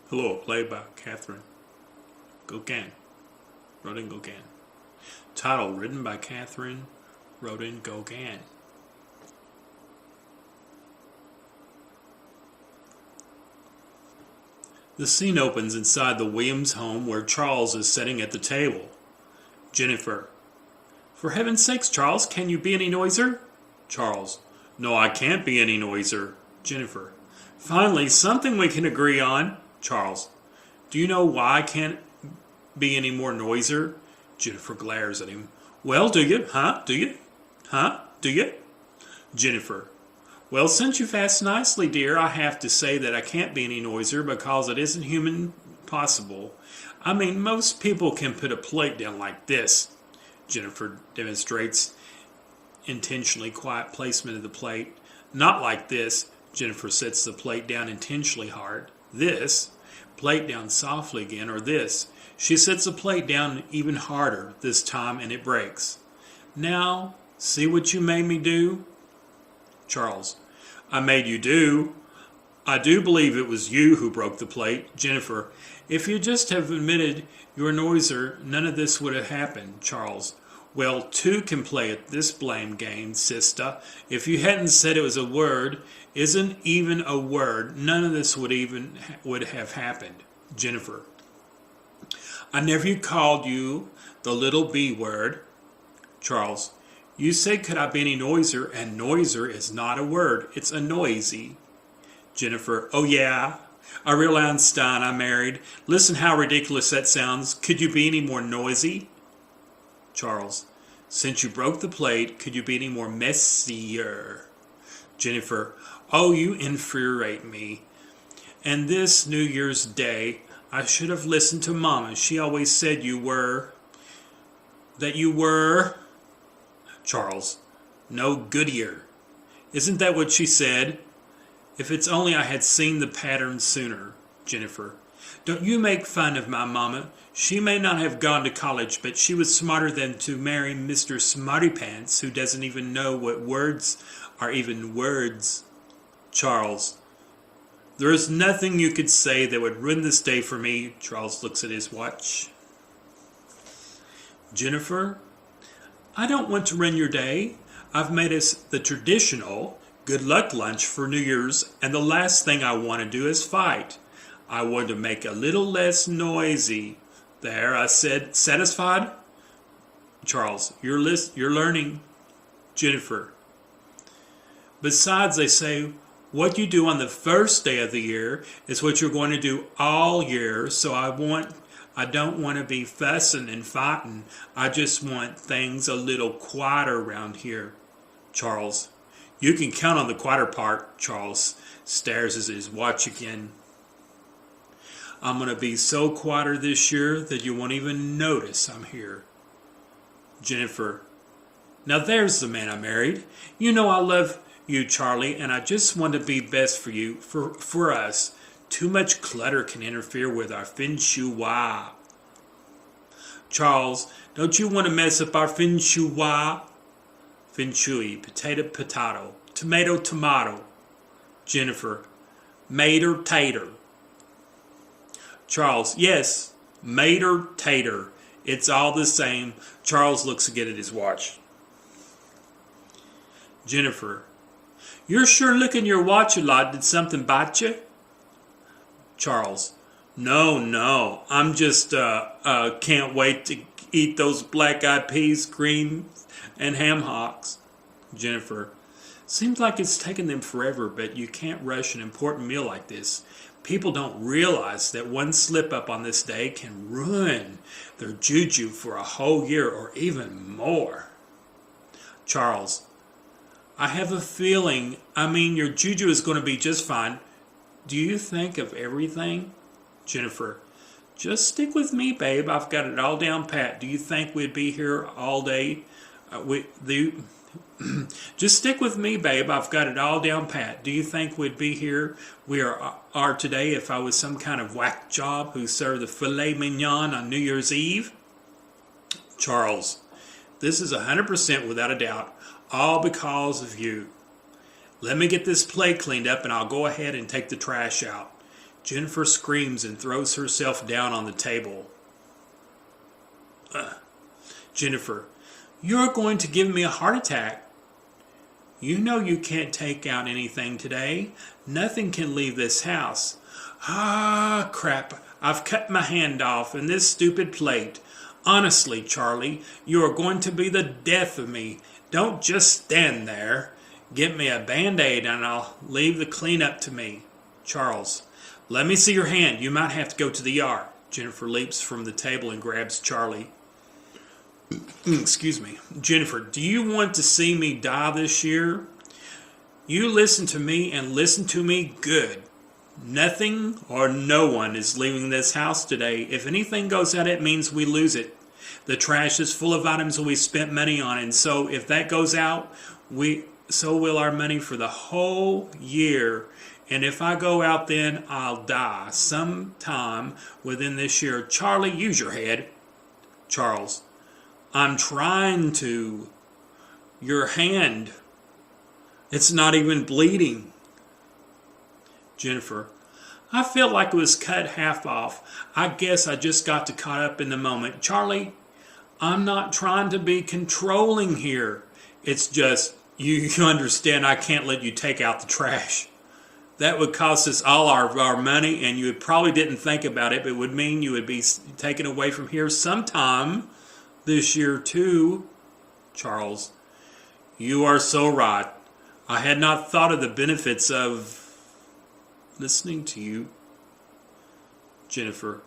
Hello, played by Catherine Gauguin. Rodin Gauguin. Title written by Catherine Rodin Gauguin. The scene opens inside the Williams home where Charles is sitting at the table. Jennifer. For heaven's sakes, Charles, can you be any noiser? Charles. No, I can't be any noiser. Jennifer. Finally, something we can agree on. Charles. Do you know why I can't be any more noiser? Jennifer glares at him. Well, do you? Huh? Do you? Huh? Do you? Jennifer. Well, since you've asked nicely, dear, I have to say that I can't be any noiser because it isn't human possible. I mean, most people can put a plate down like this. Jennifer demonstrates intentionally quiet placement of the plate. Not like this. Jennifer sets the plate down intentionally hard. This. Plate down softly again, or this. She sets the plate down even harder this time and it breaks. Now, see what you made me do? Charles. I made you do. I do believe it was you who broke the plate. Jennifer. If you just have admitted you're a noiser, none of this would have happened. Charles. Well, two can play at this blame game, sister. If you hadn't said it was a word, isn't even a word, none of this would have happened. Jennifer. I never called you the little B word. Charles. You said could I be any noiser, and noiser is not a word, it's a noisy. Jennifer. Oh yeah, I realize Einstein I married. Listen how ridiculous that sounds. Could you be any more noisy? Charles. Since you broke the plate, could you be any more messier? Jennifer. Oh, you infuriate me. And this New Year's Day, I should have listened to Mama. She always said that you were... Charles. No goodier. Isn't that what she said? If it's only I had seen the pattern sooner. Jennifer. Don't you make fun of my mama. She may not have gone to college, but she was smarter than to marry Mr. Smartypants, who doesn't even know what words are even words. Charles. There is nothing you could say that would ruin this day for me. Charles looks at his watch. Jennifer. I don't want to ruin your day. I've made us the traditional good luck lunch for New Year's, and the last thing I want to do is fight. I want to make a little less noisy. There, I said, satisfied? Charles, you're learning. Jennifer. Besides, they say, what you do on the first day of the year is what you're going to do all year, so I don't want to be fussing and fighting. I just want things a little quieter around here. Charles. You can count on the quieter part. Charles stares at his watch again. I'm going to be so quieter this year that you won't even notice I'm here. Jennifer. Now there's the man I married. You know I love you, Charlie, and I just want to be best for you, for us. Too much clutter can interfere with our feng shui. Charles, don't you want to mess up our feng shui? Feng shui, potato, tomato. Jennifer, mater tater. Charles, yes, mater tater. It's all the same. Charles looks again at his watch. Jennifer, you're sure looking at your watch a lot. Did something bite you? Charles, no. I'm just can't wait to eat those black-eyed peas, greens, and ham hocks. Jennifer, seems like it's taken them forever, but you can't rush an important meal like this. People don't realize that one slip-up on this day can ruin their juju for a whole year or even more. Charles, I have a feeling, your juju is going to be just fine. Do you think of everything? Jennifer, just stick with me, babe. I've got it all down pat. Do you think we'd be here all day? Just stick with me, babe. I've got it all down pat. Do you think we'd be here we are today if I was some kind of whack job who served the filet mignon on New Year's Eve? Charles, this is 100% without a doubt, all because of you. Let me get this plate cleaned up and I'll go ahead and take the trash out. Jennifer screams and throws herself down on the table. Jennifer, you're going to give me a heart attack. You know you can't take out anything today. Nothing can leave this house. Ah, crap. I've cut my hand off in this stupid plate. Honestly, Charlie, you are going to be the death of me. Don't just stand there. Get me a Band-Aid and I'll leave the cleanup to me. Charles, let me see your hand. You might have to go to the yard. Jennifer leaps from the table and grabs Charlie. Excuse me. Jennifer, do you want to see me die this year? You listen to me and listen to me good. Nothing or no one is leaving this house today. If anything goes out, it means we lose it. The trash is full of items that we spent money on, and so if that goes out, so will our money for the whole year. And if I go out, then I'll die sometime within this year. Charlie, use your head. Charles, I'm trying to. Your hand. It's not even bleeding. Jennifer, I feel like it was cut half off. I guess I just got caught up in the moment. Charlie, I'm not trying to be controlling here. It's just, you understand I can't let you take out the trash. That would cost us all our money, and you probably didn't think about it, but it would mean you would be taken away from here sometime this year too. Charles, you are so right. I had not thought of the benefits of listening to you. Jennifer,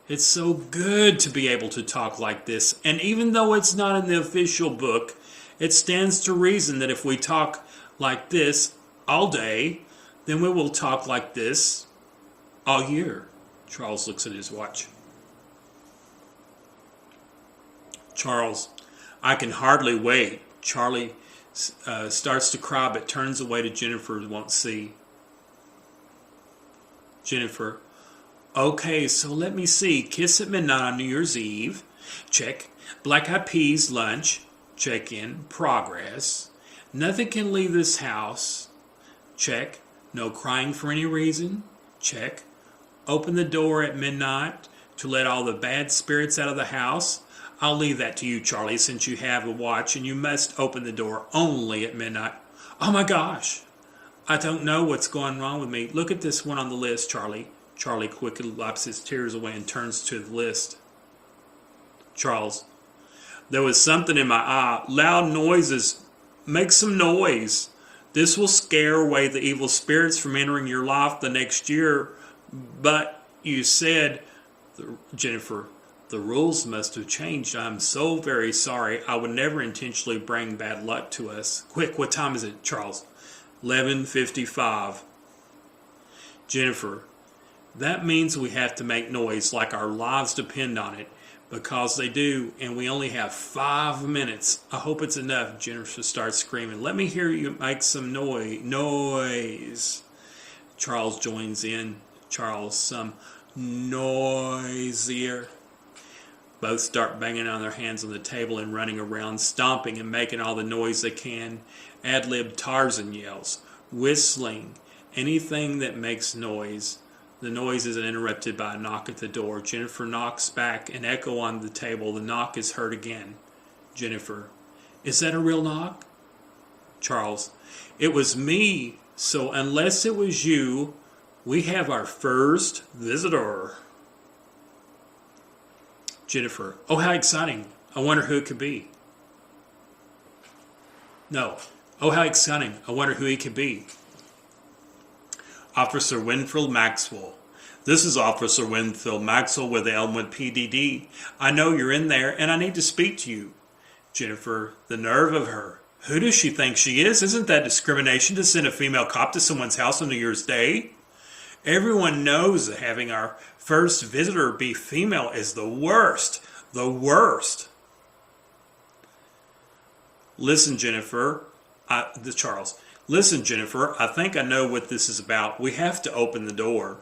it's so good to be able to talk like this, and even though it's not in the official book, it stands to reason that if we talk like this all day, then we will talk like this all year. Charles looks at his watch. Charles, I can hardly wait. Charlie starts to cry but turns away to Jennifer and won't see. Jennifer, okay, so let me see. Kiss at midnight on New Year's Eve. Check. Black Eyed Peas lunch. Check in. Progress. Nothing can leave this house. Check. No crying for any reason. Check. Open the door at midnight to let all the bad spirits out of the house. I'll leave that to you, Charlie, since you have a watch and you must open the door only at midnight. Oh my gosh. I don't know what's going wrong with me. Look at this one on the list, Charlie. Charlie quickly wipes his tears away and turns to the list. Charles, there was something in my eye. Loud noises. Make some noise. This will scare away the evil spirits from entering your life the next year. But you said, Jennifer, the rules must have changed. I'm so very sorry. I would never intentionally bring bad luck to us. Quick, what time is it, Charles? 11:55. Jennifer, that means we have to make noise like our lives depend on it, because they do, and we only have 5 minutes. I hope it's enough. Jennifer starts screaming. Let me hear you make some noise. Charles joins in. Charles, some noisier. Both start banging on their hands on the table and running around, stomping and making all the noise they can. Ad-lib Tarzan yells, whistling, anything that makes noise. The noise is interrupted by a knock at the door. Jennifer knocks back, an echo on the table. The knock is heard again. Jennifer, is that a real knock? Charles, it was me, so unless it was you, we have our first visitor. Jennifer, oh, how exciting. I wonder who it could be. No. Oh, how exciting. I wonder who he could be. Officer Winfield Maxwell. This is Officer Winfield Maxwell with the Elmwood PDD. I know you're in there, and I need to speak to you. Jennifer, the nerve of her. Who does she think she is? Isn't that discrimination to send a female cop to someone's house on New Year's Day? Everyone knows that having our first visitor be female is the worst. The worst. Listen, Jennifer. Charles. Listen, Jennifer, I think I know what this is about. We have to open the door.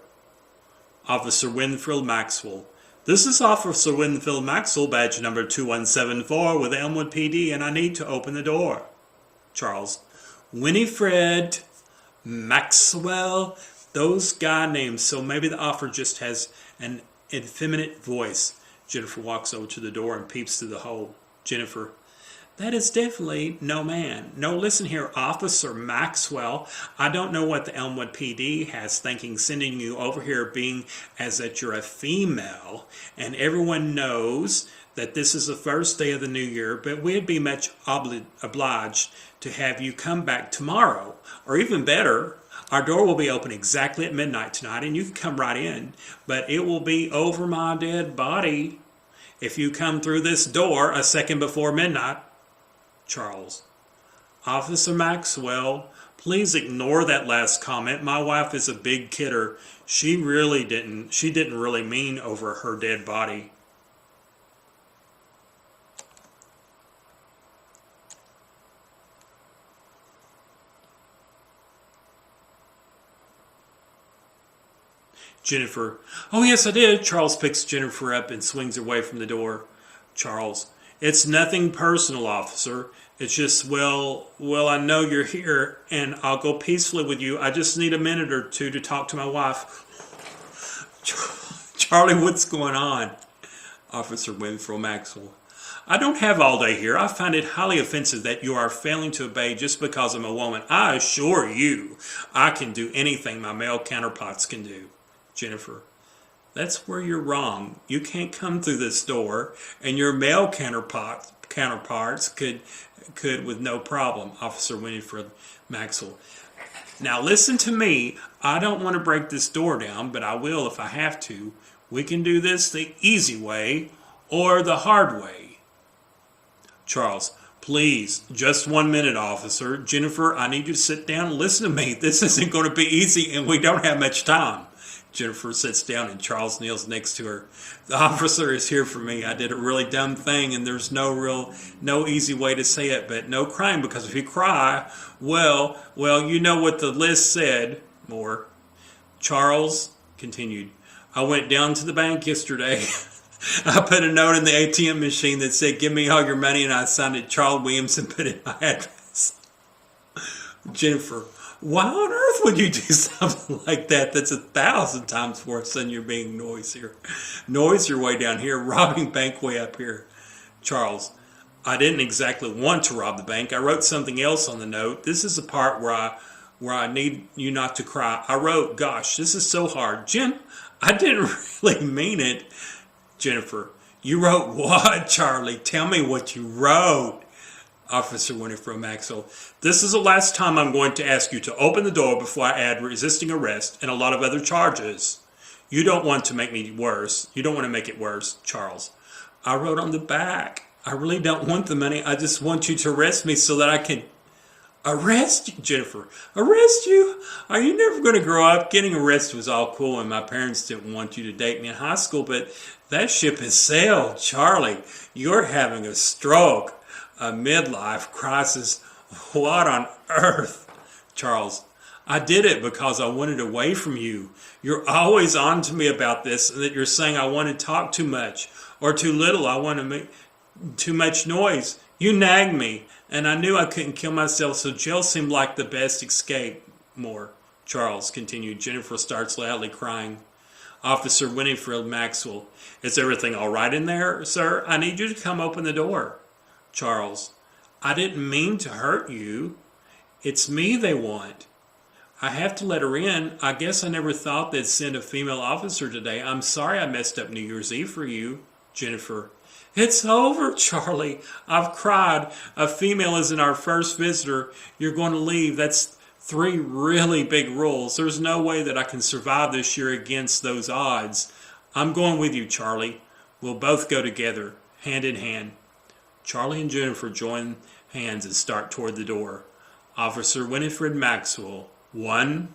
Officer Winfield Maxwell. This is Officer Winfield Maxwell, badge number 2174 with Elmwood PD, and I need to open the door. Charles. Winifred Maxwell, those guy names, so maybe the officer just has an effeminate voice. Jennifer walks over to the door and peeps through the hole. Jennifer, that is definitely no man. No, listen here, Officer Maxwell. I don't know what the Elmwood PD has thinking sending you over here being as that you're a female. And everyone knows that this is the first day of the new year, but we'd be much obliged to have you come back tomorrow. Or even better, our door will be open exactly at midnight tonight and you can come right in. But it will be over my dead body if you come through this door a second before midnight. Charles, Officer Maxwell, please ignore that last comment. My wife is a big kidder. She didn't really mean over her dead body. Jennifer, oh yes I did. Charles picks Jennifer up and swings away from the door. Charles, it's nothing personal, officer. It's just, well, I know you're here, and I'll go peacefully with you. I just need a minute or two to talk to my wife. Charlie, what's going on? Officer Winfield Maxwell. I don't have all day here. I find it highly offensive that you are failing to obey just because I'm a woman. I assure you, I can do anything my male counterparts can do. Jennifer, that's where you're wrong. You can't come through this door, and your male counterparts could with no problem. Officer Winifred Maxwell. Now listen to me. I don't want to break this door down, but I will if I have to. We can do this the easy way or the hard way. Charles, please, just 1 minute, officer. Jennifer, I need you to sit down and listen to me. This isn't going to be easy, and we don't have much time. Jennifer sits down and Charles kneels next to her. The officer is here for me. I did a really dumb thing and there's no easy way to say it, but no crying, because if you cry, well, you know what the list said. More. Charles continued, I went down to the bank yesterday. I put a note in the ATM machine that said, give me all your money, and I signed it Charles Williams and put in my address. Jennifer, why on earth would you do something like that? That's 1,000 times worse than you're being noisier. Noisier way down here, robbing bank way up here. Charles, I didn't exactly want to rob the bank. I wrote something else on the note. This is the part where I need you not to cry. I wrote, gosh, this is so hard. Jen, I didn't really mean it. Jennifer, you wrote what, Charlie? Tell me what you wrote. Officer Winifred Maxwell, this is the last time I'm going to ask you to open the door before I add resisting arrest and a lot of other charges. You don't want to make me worse. You don't want to make it worse. Charles, I wrote on the back. I really don't want the money. I just want you to arrest me so that I can arrest you. Jennifer, arrest you? Are you never going to grow up? Getting arrested was all cool, and my parents didn't want you to date me in high school, but that ship has sailed. Charlie, you're having a stroke. A midlife crisis. What on earth? Charles, I did it because I wanted away from you. You're always on to me about this, and that you're saying I want to talk too much or too little. I want to make too much noise. You nagged me, and I knew I couldn't kill myself, so jail seemed like the best escape. More. Charles continued. Jennifer starts loudly crying. Officer Winifred Maxwell, is everything all right in there, sir? I need you to come open the door. Charles, I didn't mean to hurt you. It's me they want. I have to let her in. I guess I never thought they'd send a female officer today. I'm sorry I messed up New Year's Eve for you. Jennifer, it's over, Charlie. I've cried. A female isn't our first visitor. You're going to leave. That's 3 really big rules. There's no way that I can survive this year against those odds. I'm going with you, Charlie. We'll both go together, hand in hand. Charlie and Jennifer join hands and start toward the door. Officer Winifred Maxwell. 1,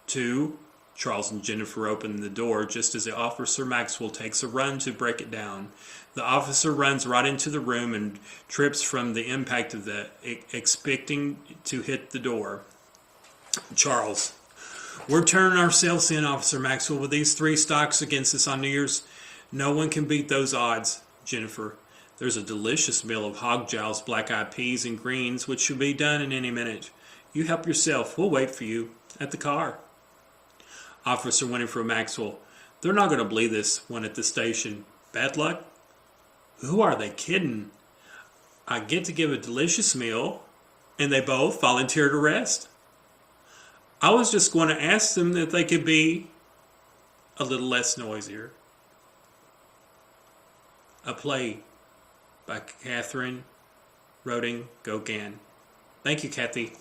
2. Charles and Jennifer open the door just as the Officer Maxwell takes a run to break it down. The officer runs right into the room and trips from the impact of the expecting to hit the door. Charles, we're turning ourselves in, Officer Maxwell, with these 3 stocks against us on New Year's. No one can beat those odds. Jennifer, there's a delicious meal of hog jows, black-eyed peas, and greens, which should be done in any minute. You help yourself. We'll wait for you at the car. Officer Winifred Maxwell. They're not going to believe this one at the station. Bad luck? Who are they kidding? I get to give a delicious meal, and they both volunteer to rest. I was just going to ask them if they could be a little less noisier. A play by Catherine Roding Gauguin. Thank you, Kathy.